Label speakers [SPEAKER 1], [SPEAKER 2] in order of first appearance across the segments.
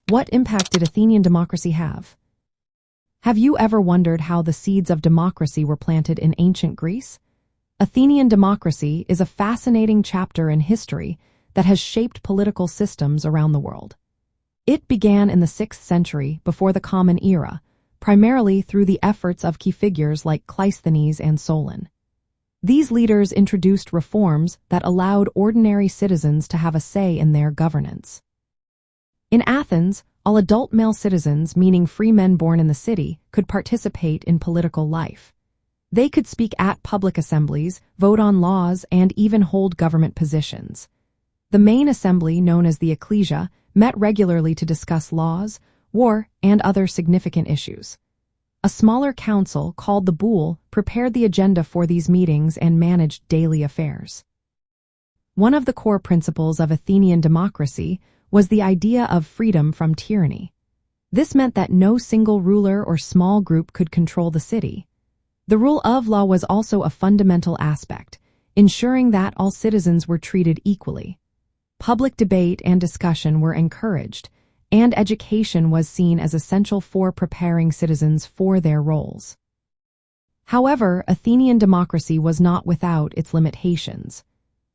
[SPEAKER 1] What impact did Athenian democracy have? Have you ever wondered how the seeds of democracy were planted in ancient Greece? Athenian democracy is a fascinating chapter in history that has shaped political systems around the world. It began in the 6th century before the Common Era, primarily through the efforts of key figures like Cleisthenes and Solon. These leaders introduced reforms that allowed ordinary citizens to have a say in their governance. In Athens, all adult male citizens, meaning free men born in the city, could participate in political life. They could speak at public assemblies, vote on laws, and even hold government positions. The main assembly, known as the ecclesia, met regularly to discuss laws, war, and other significant issues. A smaller council, called the boule, prepared the agenda for these meetings and managed daily affairs. One of the core principles of Athenian democracy was the idea of freedom from tyranny. This meant that no single ruler or small group could control the city. The rule of law was also a fundamental aspect, ensuring that all citizens were treated equally. Public debate and discussion were encouraged, and education was seen as essential for preparing citizens for their roles. However, Athenian democracy was not without its limitations.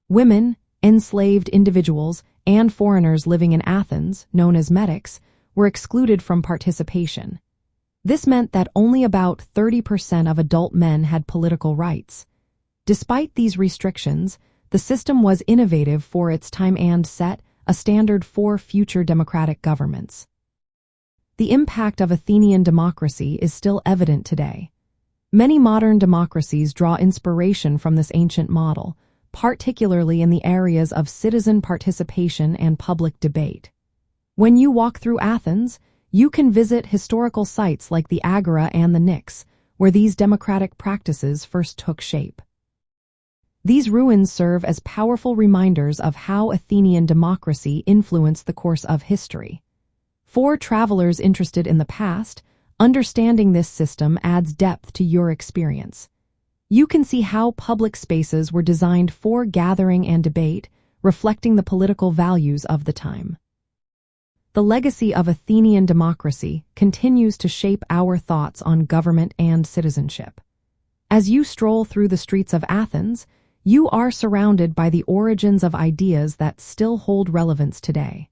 [SPEAKER 1] Women, enslaved individuals, and foreigners living in Athens, known as Pnyx, were excluded from participation. This meant that only about 30% of adult men had political rights. Despite these restrictions, the system was innovative for its time and set a standard for future democratic governments. The impact of Athenian democracy is still evident today. Many modern democracies draw inspiration from this ancient model, particularly in the areas of citizen participation and public debate. When you walk through Athens, you can visit historical sites like the Agora and the Pnyx, where these democratic practices first took shape. These ruins serve as powerful reminders of how Athenian democracy influenced the course of history. For travelers interested in the past, understanding this system adds depth to your experience. You can see how public spaces were designed for gathering and debate, reflecting the political values of the time. The legacy of Athenian democracy continues to shape our thoughts on government and citizenship. As you stroll through the streets of Athens, you are surrounded by the origins of ideas that still hold relevance today.